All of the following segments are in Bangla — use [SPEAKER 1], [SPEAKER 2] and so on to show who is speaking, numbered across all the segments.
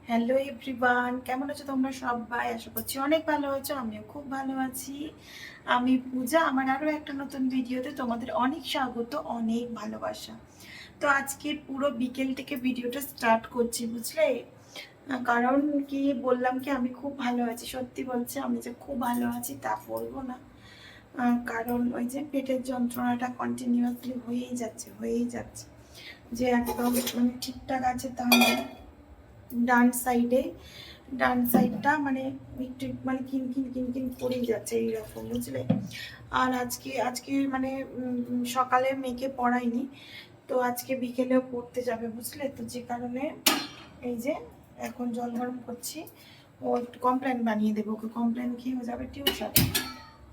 [SPEAKER 1] হ্যালো এভরিওয়ান, কেমন আছো তোমরা সবাই? আশা করছি অনেক ভালো আছো। আমিও খুব ভালো আছি। আমি পূজা। আমার আরও একটা নতুন ভিডিওতে তোমাদের অনেক স্বাগত, অনেক ভালোবাসা। তো আজকে পুরো বিকেল থেকে ভিডিওটা স্টার্ট করছি, বুঝলে? কারণ কি বললাম কি, আমি খুব ভালো আছি। সত্যি বলছি, আমি যে খুব ভালো আছি তা বলবো না। কারণ ওই যে পেটের যন্ত্রণাটা কন্টিনিউয়াসলি হয়েই যাচ্ছে যে একদম মানে ঠিকঠাক আছে তা না। ডান সাইডে ডান সাইডটা মানে একটু মানে কিন করেই যাচ্ছে এইরকম, বুঝলে? আর আজকে আজকে মানে সকালে মেয়েকে পড়াইনি, তো আজকে বিকেলেও পড়তে যাবে, বুঝলে? তো যে কারণে এই যে এখন জল গরম করছি। ও একটু কমপ্লেন বানিয়ে দেবো, ওকে কমপ্লেন খেয়ে যাবে টিউশন।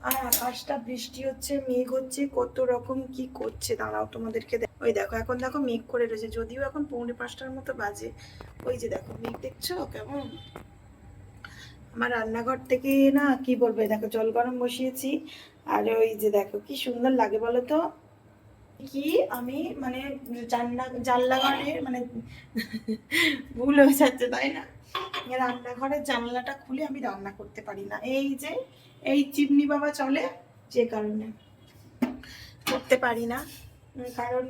[SPEAKER 1] আর আকাশটা বৃষ্টি হচ্ছে, মেঘ হচ্ছে, কত রকম কি করছে দাঁড়াও তোমাদেরকে। ওই দেখো, এখন দেখো মেঘ করে রয়েছে, যদিও এখন 4:45টার মতো বাজে। ওই যে দেখো মেঘ, দেখছো কেমন? আমার রান্নাঘর থেকে না কি বলবো, দেখো জল গরম বসিয়েছি। আর ওই যে দেখো কি সুন্দর লাগে বলো তো। কি আমি মানে জানলা ঘরের মানে ভুল হয়ে যাচ্ছে, তাই না? রান্নাঘরের জানলাটা খুলে আমি রান্না করতে পারি না, এই যে এই চিমনি বাবা চলে, যে কারণে করতে পারি না। কারণ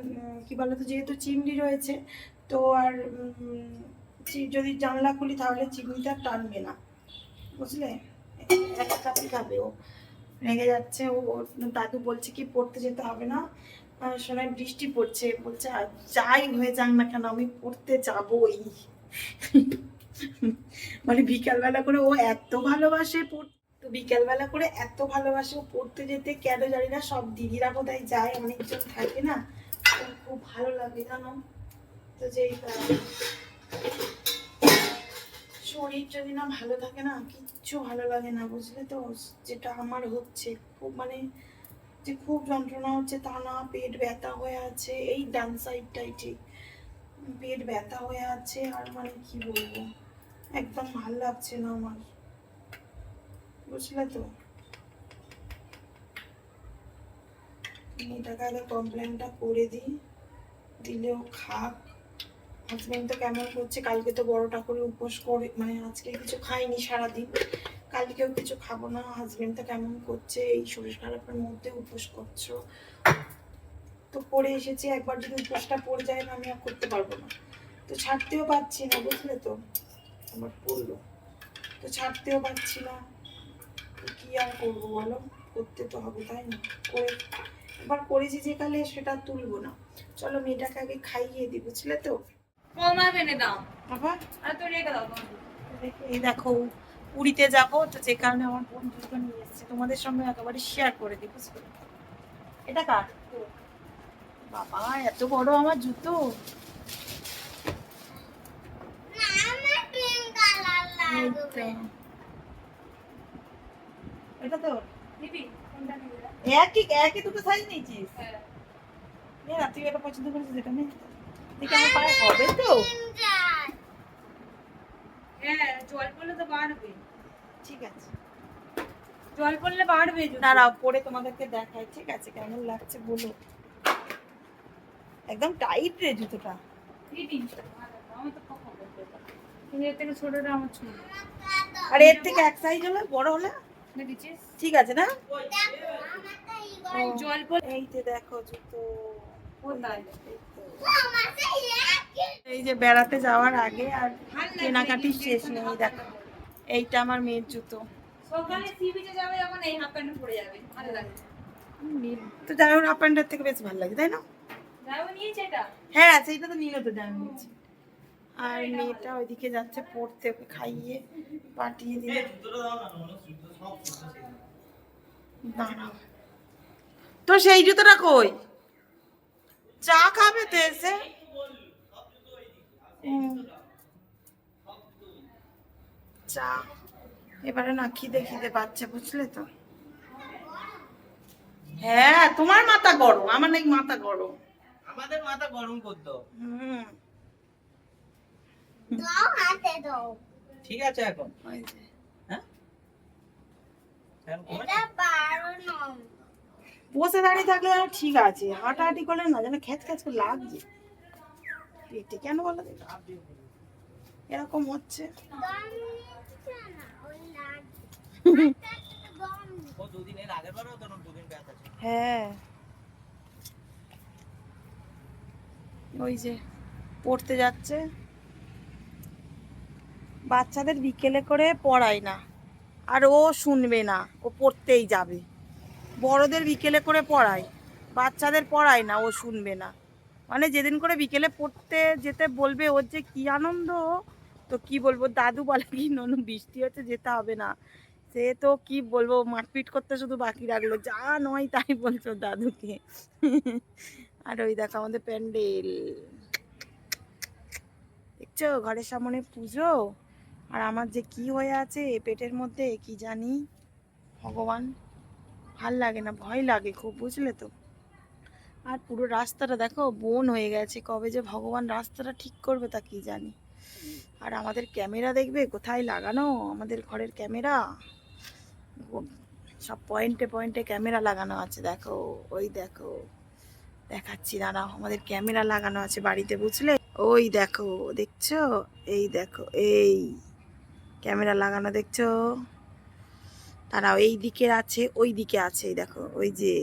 [SPEAKER 1] কি বলতো, যেহেতু চিমনি রয়েছে, তো আর যদি জানলা খুলি তাহলে চিমনিটা টানবে না, বুঝলে? একটা কাপি খাবে ও, রেগে যাচ্ছে ও। ওর দাদু বলছে কি পড়তে যেতে হবে না, শোনায় বৃষ্টি পড়ছে, বলছে যাই হয়ে যাক না কেন আমি পড়তে যাবই। মানে বিকালবেলা করে ও এত ভালোবাসে পড়তে, তো বিকালবেলা করে এত ভালোবাসে ও পড়তে যেতে, কেন জানি না। সব দিদিরা বোধহয় যায়, অনেকজন থাকে না, খুব ভালো লাগে জানো। তো যেই শরীর যদি না ভালো থাকে না, কিচ্ছু ভালো লাগে না, বুঝলে তো? যেটা আমার হচ্ছে, খুব মানে যে খুব যন্ত্রণা হচ্ছে তা না, পেট ব্যথা হয়ে আছে এই ডান সাইডটাই, ঠিক পেট ব্যথা হয়ে আছে। আর মানে কি বলবো, একদম ভালো লাগছে না আমার, বুঝলে তো? মেয়েটাকে আগে কমপ্লেনটা করে দিই, দিলেও খাক। হাজবেন্ড তো কেমন করছে, কালকে তো বড় ঠাকুরে উপোস করে, মানে আজকে কিছু খাইনি সারাদিন, কালকেও কিছু খাবো না। হাজবেন্ড তো কেমন করছে, এই শরীর খারাপের মধ্যে উপোস করছো। তো পড়ে এসেছি, একবার যদি উপোসটা পড়ে যায় না, আমি আর করতে পারবো না। তো ছাড়তেও পারছি না, বুঝলে তো? আমার পড়লো, তো ছাড়তেও পারছি না, তো কি আর করবো বলো? করতে তো হবে, তাই না? করে এবার করেছি যে কালে, সেটা তুলবো না। চলো মেয়েটাকে আগে খাইয়ে দিই, বুঝলে তো? বাবা এই দেখো, পুরীতে যাবো, তো যে কারণে আমার বোন জুতো নিয়ে এসেছে, তোমাদের সঙ্গে একেবারে শেয়ার করে দিই, বুঝলে? এটা কার? বাবা এত বড় আমার জুতো! এটা তো একই একই দুটো সাইজ নিয়েছিস? না তুই এটা পছন্দ করেছিস, এটা নেই। দেখি আমার পায়ে হবে তো?
[SPEAKER 2] হ্যাঁ, জল পড়লে তো বাড়বে।
[SPEAKER 1] ঠিক আছে,
[SPEAKER 2] জল পড়লে বাড়বে।
[SPEAKER 1] দাঁড়াও পরে তোমাদেরকে দেখাই, ঠিক আছে? কেমন লাগছে বলো। একদম টাইট রে জুতোটা।
[SPEAKER 2] আমার তো কখন কিন্তু এর থেকে ছোটটা আমার ছোট।
[SPEAKER 1] আর এর থেকে এক সাইজ হলে, বড় হলে
[SPEAKER 2] দেখেছিস?
[SPEAKER 1] ঠিক আছে না?
[SPEAKER 2] জল পড়লে
[SPEAKER 1] এই যে দেখো জুতো,
[SPEAKER 2] কোথায়?
[SPEAKER 1] এই যে বেড়াতে যাওয়ার আগে আর কেনাকাটি শেষ নেই, দেখো এইটা আমার মেয়ের জুতো।
[SPEAKER 2] সকালে সি বিচে যাবে যখন এই হাফ প্যান্ট পরে যাবে, ভালো লাগে।
[SPEAKER 1] তো যাই হোক, আপ প্যান্টের থেকে বেশ ভালো লাগে, তাই না?
[SPEAKER 2] যাও নিয়েছে এটা?
[SPEAKER 1] হ্যাঁ সেইটা তো নিলে তো জানি নিয়েছি। আর মেয়েটা ওইদিকে যাচ্ছে পড়তে, ওকে খাইয়ে পাঠিয়ে দিলে। দাঁড়াও, তো সেই জুতোটা কই? চা খাবে তো এসে? চা এবারে না খিদে খিদে পাচ্ছে, বুঝলে তো? হ্যাঁ তোমার মাথা গরম, আমার নাকি মাথা গরম?
[SPEAKER 3] আমাদের মাথা গরম করতো।
[SPEAKER 1] হুম,
[SPEAKER 3] ঠিক আছে এখন।
[SPEAKER 1] ওই যে
[SPEAKER 3] হ্যাঁ
[SPEAKER 1] বসে দাঁড়িয়ে থাকলে ঠিক আছে, হাঁটাহাঁটি করলে না যেন খ্যাচ খ্যাচ করে লাগছে পেটে, কেন বলো? এরকম হচ্ছে।
[SPEAKER 3] ও দুদিন এর আগের বারও তো দুদিন ব্যাথ আছে।
[SPEAKER 1] হ্যাঁ ওই যে পড়তে যাচ্ছে। বাচ্চাদের বিকেলে করে পড়ায় না, আর ও শুনবে না, ও পড়তেই যাবে। বড়দের বিকেলে করে পড়ায়, বাচ্চাদের পড়ায় না, ও শুনবে না। মানে যেদিন করে বিকেলে পড়তে যেতে বলবে ওর যে কি আনন্দ, তো কি বলবো। দাদু বলে কি ননু বৃষ্টি হচ্ছে যেতে হবে না, সে তো কি বলবো, মারপিট করতে শুধু বাকি রাখলো, যা নয় তাই বলছো দাদুকে। আর ওই দেখো আমাদের প্যান্ডেল দেখছো, ঘরের সামনে পুজো, আর আমার যে কি হয়ে আছে পেটের মধ্যে কি জানি, ভগবান ভাল লাগে না, ভয় লাগে খুব, বুঝলে তো। আর পুরো রাস্তাটা দেখো বন হয়ে গেছে, কবে যে ভগবান রাস্তাটা ঠিক করবে তা কি জানি। আর আমাদের ক্যামেরা দেখবে কোথায় লাগানো, আমাদের ঘরের ক্যামেরা সব পয়েন্টে পয়েন্টে ক্যামেরা লাগানো আছে, দেখো ওই দেখো, দেখাচ্ছি দাঁড়াও, আমাদের ক্যামেরা লাগানো আছে বাড়িতে, বুঝলে। ওই দেখো, দেখছো, এই দেখো, এই ক্যামেরা লাগানো দেখছো, দাঁড়াও, এই দিকে আছে, ওই দিকে আছে, এই দেখো, ওই যে,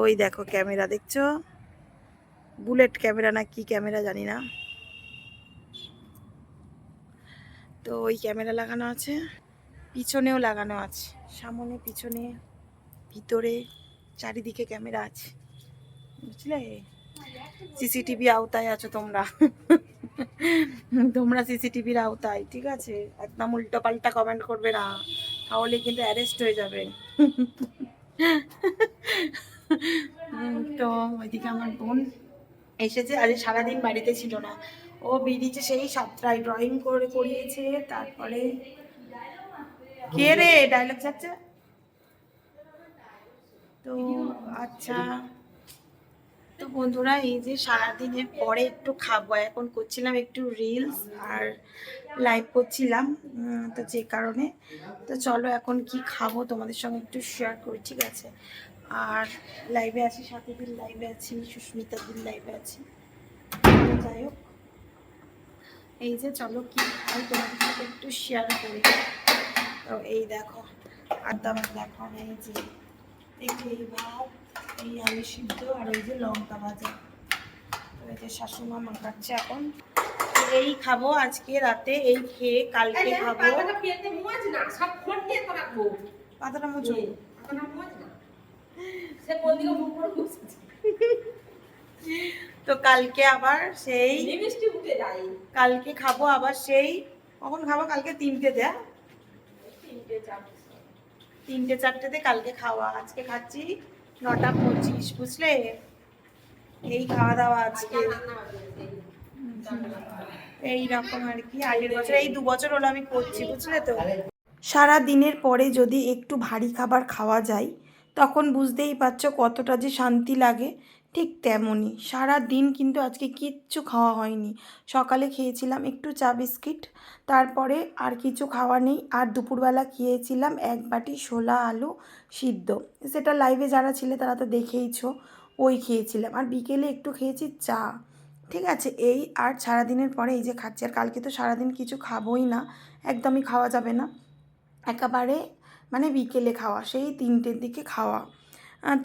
[SPEAKER 1] ওই দেখো ক্যামেরা দেখছো, বুলেট ক্যামেরা না কি ক্যামেরা জানি না, তো ওই ক্যামেরা লাগানো আছে, পিছনেও লাগানো আছে, সামনে পিছনে ভিতরে চারিদিকে ক্যামেরা আছে, বুঝলে। সিসিটিভি আওতায় আছো তোমরা। তোমরা সিসিটিভির আওতায়, ঠিক আছে, একদম উল্টো পাল্টা কমেন্ট করবে না, তাহলে কিন্তু অ্যারেস্ট হয়ে যাবে। তো ওইদিকে আমার বোন এসেছে, আজ সারাদিন বাড়িতে ছিল না, ও বেরিয়েছে সেই 7টায়, ড্রয়িং করে করিয়েছে, তারপরে কে রে ডায়লগ যাচ্ছে তো। আচ্ছা, তো বন্ধুরা এই যে সারাদিনের পরে একটু খাবো, এখন করছিলাম একটু রিলস আর লাইভ করছিলাম, তো যে কারণে, তো চলো এখন কি খাবো তোমাদের সঙ্গে একটু শেয়ার করি, ঠিক আছে। আর লাইভে আছি, সাথীদের লাইভে আছি, সুস্মিতাদের লাইভে আছি, যাই হোক এই যে চলো কি খাই তোমাদের সাথে একটু শেয়ার করি। তো এই দেখো আদা ভাত, দেখো এই যে এই ভাত, এই আলু সিদ্ধ, আর এই যে লঙ্কা ভাজা, তো এই যে শাশুমা মাখাচ্ছে এখন, এই খাবো আজকে রাতে, এই খেয়ে কালকে খাবো। পাতাটা মুছো, তো কালকে আবার সেই, কালকে খাবো আবার সেই, কখন খাবো কালকে 3টেতে, 3টে 4টেতে কালকে খাওয়া, আজকে খাচ্ছি 9টা 25, বুঝলে। এই খাওয়া দাওয়া আজকে এইরকম আর কি, আগের বছর এই 2 বছর হলো আমি করছি, বুঝলে তো। সারা দিনের পরে যদি একটু ভারী খাবার খাওয়া যায় তখন বুঝতেই পারছো কতটা যে শান্তি লাগে, ঠিক তেমনই সারা দিন কিন্তু আজকে কিচ্ছু খাওয়া হয়নি। সকালে খেয়েছিলাম একটু চা বিস্কিট, তারপরে আর কিছু খাওয়া নেই, আর দুপুরবেলা খেয়েছিলাম 1 বাটি ছোলা আলু সিদ্ধ, সেটা লাইভে যারা ছিলে তারা তো দেখেইছো, ওই খেয়েছিলাম, আর বিকেলে একটু খেয়েছি চা, ঠিক আছে। এই আর সারাদিনের পরে এই যে খাচ্ছি, আর কালকে তো সারাদিন কিছু খাবোই না, একদমই খাওয়া যাবে না, একেবারে মানে বিকেলে খাওয়া, সেই 3টের দিকে খাওয়া,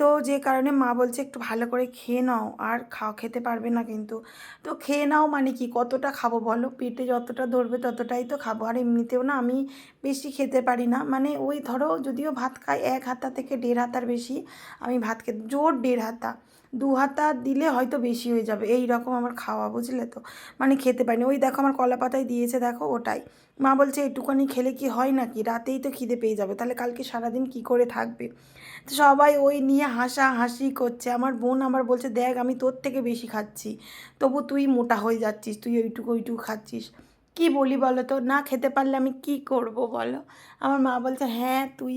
[SPEAKER 1] তো যে কারণে মা বলছে একটু ভালো করে খেয়ে নাও, আর খেতে পারবে না কিন্তু, তো খেয়ে নাও মানে কি কতটা খাবো বলো, পেটে যতটা ধরবে ততটাই তো খাবো, আর এমনিতেও না আমি বেশি খেতে পারি না, মানে ওই ধরো যদিও ভাত খাই 1 হাতা থেকে 1.5 হাতার বেশি আমি ভাত খেতে, জোর 1.5 হাতা, 2 হাতা দিলে হয়তো বেশি হয়ে যাবে, এই রকম আমার খাওয়া, বুঝলে তো, মানে খেতে পারিনি। ওই দেখো আমার কলা পাতায় দিয়েছে দেখো, ওটাই মা বলছে একটুখানি খেলে কি হয় নাকি, রাতেই তো খিদে পেয়ে যাবে, তাহলে কালকে সারাদিন কি করে থাকবে। তো সবাই ওই নিয়ে হাসাহাসি করছে, আমার বোন আবার বলছে দেখ আমি তোর থেকে বেশি খাচ্ছি, তবু তুই মোটা হয়ে যাচ্ছিস, তুই ওইটুকু ওইটুকু খাচ্ছিস, কি বলি বলো তো, না খেতে পারলে আমি কি করব বলো। আমার মা বলছে হ্যাঁ তুই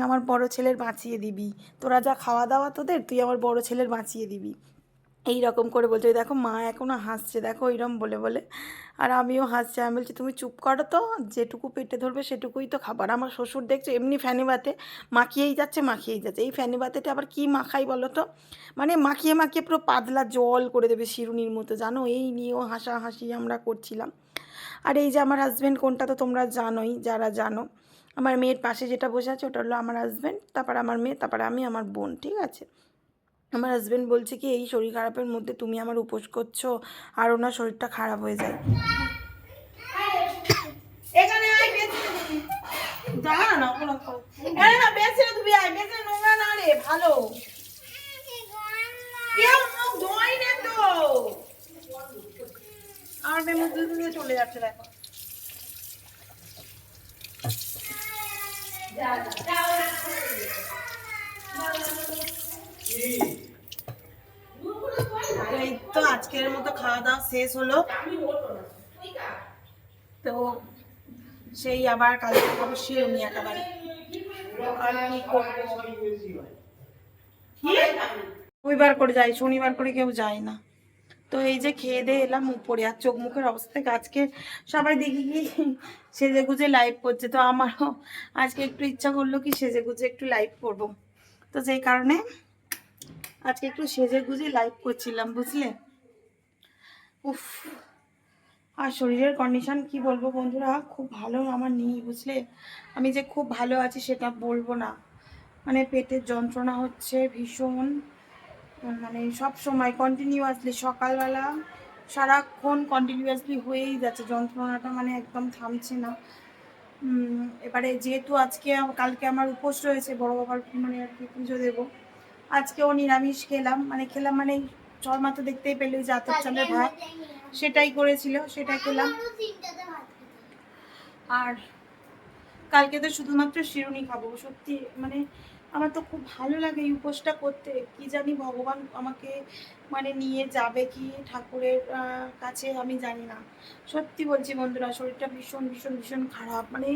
[SPEAKER 1] আমার বড় ছেলের বাঁচিয়ে দিবি, তোরা যা খাওয়া দাওয়া তোদের, তুই আমার বড় ছেলের বাঁচিয়ে দিবি, এই রকম করে বলছে। ওই দেখো মা এখনও হাসছে দেখো ওইরকম বলে বলে, আর আমিও হাসছি, আমি বলছি তুমি চুপ করো তো, যেটুকু পেটে ধরবে সেটুকুই তো খাবার। আমার শ্বশুর দেখছো এমনি ফ্যানে বাতে মাখিয়েই যাচ্ছে মাখিয়েই যাচ্ছে, এই ফ্যানে বাতেটা আবার কি মাখাই বলো তো, মানে মাখিয়ে মাখিয়ে পুরো পাতলা জল করে দেবে শিরুনির মতো, জানো, এই নিয়েও হাসাহাসি আমরা করছিলাম। আর এই যে আমার হাজব্যান্ড কোনটা তো তোমরা জানোই, যারা জানো। আমার মেয়ের পাশে যেটা বসে আছে ওটা হলো আমার হাজব্যান্ড, তারপর আমার মেয়ে, তারপরে আমি, আমার বোন, ঠিক আছে। আমার হাজব্যান্ড বলছে কি এই শরীর খারাপের মধ্যে তুমি আমার উপোস করছো, আর ওনার শরীরটা খারাপ হয়ে যায়। এখানে না কোনো না বেশি না তুমি আয়, বেশি নোংরা না রে, ভালো কেউ মুখ ধোয় না তো। আমার মেয়ে মুখ ধুয়ে চলে যাচ্ছে, দেখো। এই তো আজকের মতো খাওয়া দাওয়া শেষ হলো, তো সেই আবার কালকে খাবো শিরুনি একেবারে। আর কি করবো, রবিবার করে যাই, শনিবার করে কেউ যায় না। তো এই যে খেয়ে দিয়ে এলাম উপরে, আর চোখ মুখের অবস্থা থেকে আজকে সবাই দেখি কি সেজে গুজে লাইভ করছে, তো আমারও আজকে একটু ইচ্ছা করলো কি সেজে গুজে একটু লাইভ করবো, তো সেই কারণে আজকে একটু সেজে গুজে লাইভ করছিলাম, বুঝলে। উফ, আর শরীরের কন্ডিশন কি বলবো বন্ধুরা, খুব ভালো আমার নেই, বুঝলে। আমি যে খুব ভালো আছি সেটা বলবো না, মানে পেটের যন্ত্রণা হচ্ছে ভীষণ, মানে সব সময় কন্টিনিউয়াসলি, সকালবেলা সারাক্ষণ কন্টিনিউয়াসলি হয়েই যাচ্ছে যন্ত্রণাটা, মানে একদম থামছে না। এবারে যেহেতু কালকে আমার উপোস রয়েছে, বড় বাবার মানে আর কি পুজো দেবো, আজকেও নিরামিষ খেলাম, মানে শর্মা তো দেখতেই পেলে যে আতপ চালের ভাত, সেটাই করেছিল, সেটা খেলাম। আর কালকে তো শুধুমাত্র শিরুনি খাবো, সত্যি মানে আমার তো খুব ভালো লাগে এই উপোসটা করতে, কি জানি ভগবান আমাকে মানে নিয়ে যাবে কি ঠাকুরের কাছে আমি জানি না। সত্যি বলছি বন্ধুরা, শরীরটা ভীষণ ভীষণ ভীষণ খারাপ, মানে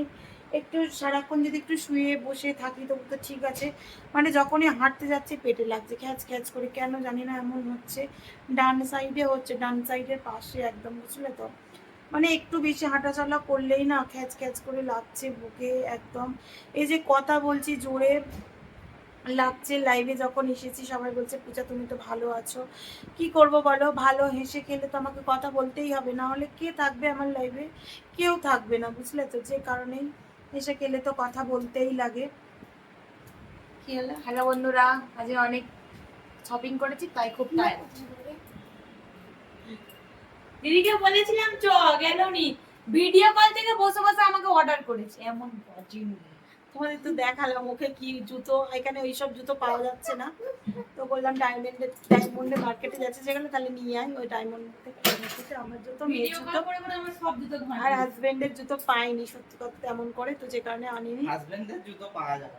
[SPEAKER 1] একটু সারাক্ষণ যদি একটু শুয়ে বসে থাকি তবু তো ঠিক আছে, মানে যখনই হাঁটতে যাচ্ছে পেটে লাগছে খ্যাচ খ্যাচ করে, কেন জানি না এমন হচ্ছে। ডান সাইডে হচ্ছে, ডান সাইডের পাশে একদম, বুঝলে তো। মানে একটু বেশি হাঁটাচলা করলেই না খ্যাচ খ্যাচ করে লাগছে বুকে একদম। এই যে কথা বলছি জোরে লাগছে, লাইভে যখন এসেছি সবাই বলছে পূজা তুমি তো ভালো আছো, কি করব বলো, ভালো হেসে খেলে তো আমাকে কথা বলতেই হবে, না হলে কে থাকবে আমার লাইভে, কেউ থাকবে না, বুঝলে তো। যে কারণেই হেসে খেলে তো কথা বলতেই লাগে। কি হলো, হ্যালো বন্ধুরা, আজ অনেক শপিং করেছি তাই খুব টায়ার্ড।
[SPEAKER 2] দিদিকে বলেছিলাম চ, গেল নি, ভিডিও কল থেকে বসে বসে আমাকে অর্ডার করেছে, এমন বাজিং।
[SPEAKER 1] তোমাদের তো দেখালাম মুখে কি জুতো, এখানে ওইসব জুতো পাওয়া যাচ্ছে না, তো বললাম ডায়মন্ডে মার্কেটে যাচ্ছে যেখানে, তাহলে নিয়ে আয় ওই ডায়মন্ড থেকে আমার জুতো, মেয়ের
[SPEAKER 2] ভিডিও
[SPEAKER 1] জুতো।
[SPEAKER 2] কল করে করে আমার সব জুতো ধোয়া।
[SPEAKER 1] আর হাজবেন্ডের জুতো পাইনি সত্যি কথা তেমন করে, তো যে কারণে আনিনি।
[SPEAKER 3] হাজবেন্ডের জুতো পাওয়া যাবে,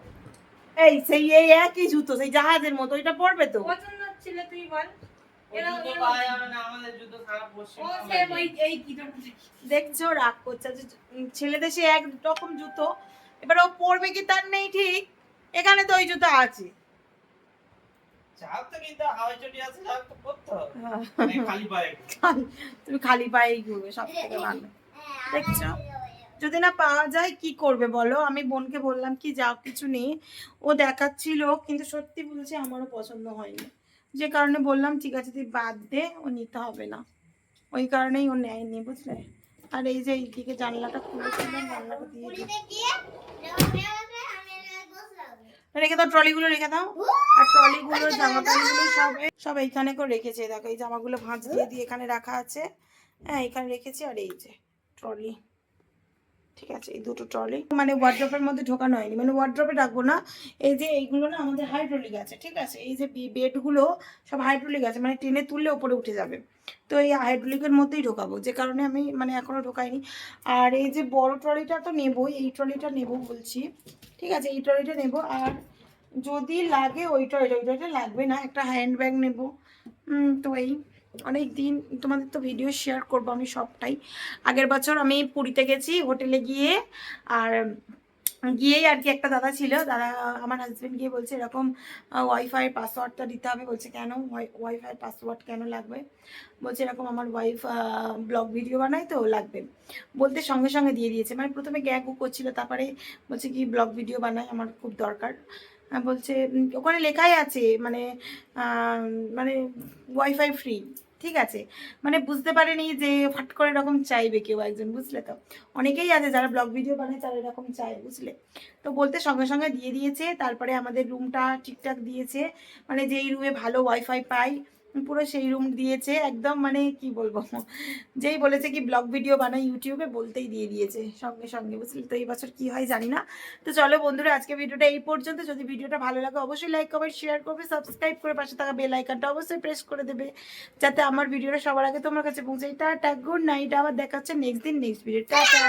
[SPEAKER 1] এই একই জুতো, সেই জাহাজের মতো, এটা পরবে তো।
[SPEAKER 2] পছন্দ ছিল তুই বল।
[SPEAKER 3] ওই জুতো পাওয়া যাবে না, আমাদের জুতো সারা পশ্চিম
[SPEAKER 2] ও
[SPEAKER 3] বাংলায়
[SPEAKER 2] সেম
[SPEAKER 3] নেই।
[SPEAKER 2] ওই এই কি তোর
[SPEAKER 1] দেখছো রাগ করছে যে ছেলেদের সে এক রকম জুতো, এবার ও পরবে কি তার নেই ঠিক, এখানে তো ওই জুতো আছে।
[SPEAKER 3] চাপ তো কিন্তু হাওয়াই চটি আছে, চাপ তো করতে হবে, খালি পায়ে।
[SPEAKER 1] তুমি খালি পায়েই ঘুরবে, সব থেকে ভালো। দেখছো, যদি না পাওয়া যায় কি করবে বলো। আমি বোনকে বললাম কি যাও কিছু নেই, ও দেখাচ্ছিল কিন্তু সত্যি বলছে আমারও পছন্দ হয়নি, যে কারণে বললাম ঠিক আছে তুই বাদ দে, ও নিতে হবে না, ওই কারণেই ও নেয়নি, বুঝলে। আর এই যে এইদিকে জানলাটা খুলেছিলাম, জানলাটা দিয়ে রেখে দাও, ট্রলিগুলো রেখে দাও। আর ট্রলিগুলো জামা প্যান্টগুলো সব এইখানে করে রেখেছে, দেখো এই জামাগুলো ভাঁজ দিয়ে দিয়ে এখানে রাখা আছে, হ্যাঁ এখানে রেখেছি। আর এই যে ট্রলি, ঠিক আছে, এই দুটো ট্রলি মানে ওয়ার্ড্রপের মধ্যে ঢোকানো হয়নি, মানে ওয়ার্ড্রপে রাখবো না। এই যে এইগুলো না আমাদের হাইড্রোলিক আছে, ঠিক আছে, এই যে বেডগুলো সব হাইড্রোলিক আছে, মানে টেনে তুললে ওপরে উঠে যাবে, তো এই হাইড্রোলিকের মধ্যেই ঢোকাবো, যে কারণে আমি মানে এখনো ঢোকাইনি। আর এই যে বড় ট্রলিটা তো নেবই, এই ট্রলিটা নেবো বলছি, ঠিক আছে, এই ট্রলিটা নেবো। আর যদি লাগে ওই ট্রলিটা লাগবে না, একটা হ্যান্ড ব্যাগ নেবো। তো এই অনেক দিন তোমাদের তো ভিডিও শেয়ার করবো আমি সবটাই। আগের বছর আমি পুরীতে গেছি হোটেলে গিয়ে, আর গিয়েই আর কি একটা দাদা ছিল, দাদা আমার হাজব্যান্ড গিয়ে বলছে এরকম ওয়াইফাই পাসওয়ার্ডটা দিতে হবে, বলছে কেন ওয়াইফাই পাসওয়ার্ড কেন লাগবে, বলছে এরকম আমার ওয়াইফ ব্লগ ভিডিও বানায় তো লাগবে, বলতে সঙ্গে সঙ্গে দিয়ে দিয়েছে। মানে প্রথমে গ্যাগও করছিল, তারপরে বলছে কি ব্লগ ভিডিও বানায় আমার খুব দরকার, বলছে ওখানে লেখাই আছে মানে মানে ওয়াইফাই ফ্রি, ঠিক আছে, মানে বুঝতে পারেনি যে ফট করে এরকম চাইবে কেউ একজন, বুঝলে তো। অনেকেই আছে যারা ব্লগ ভিডিও বানায় তারা এরকম চায়, বুঝলে। তো বলতে সঙ্গে সঙ্গে দিয়ে দিয়েছে। তারপরে আমাদের রুমটা ঠিকঠাক দিয়েছে, মানে যেই রুমে ভালো ওয়াইফাই পাই পুরো সেই রুম দিয়েছে একদম, মানে কি বলবো, যেই বলেছে কি ব্লগ ভিডিও বানাই ইউটিউবে বলতেই দিয়ে দিয়েছে সঙ্গে সঙ্গে, বুঝলি তো। এই বছর কি হয় জানি না। তো চলো বন্ধুরা, আজকে ভিডিওটা এই পর্যন্ত। যদি ভিডিওটা ভালো লাগে অবশ্যই লাইক কমেন্ট শেয়ার করবে, সাবস্ক্রাইব করে পাশে থাকা বেল আইকনটা অবশ্যই প্রেস করে দেবে, যাতে আমার ভিডিওটা সবার আগে তোমার কাছে পৌঁছায়। টাটা, গুড নাইট, আবার দেখা হচ্ছে নেক্সট দিন নেক্সট ভিডিও। টাটা।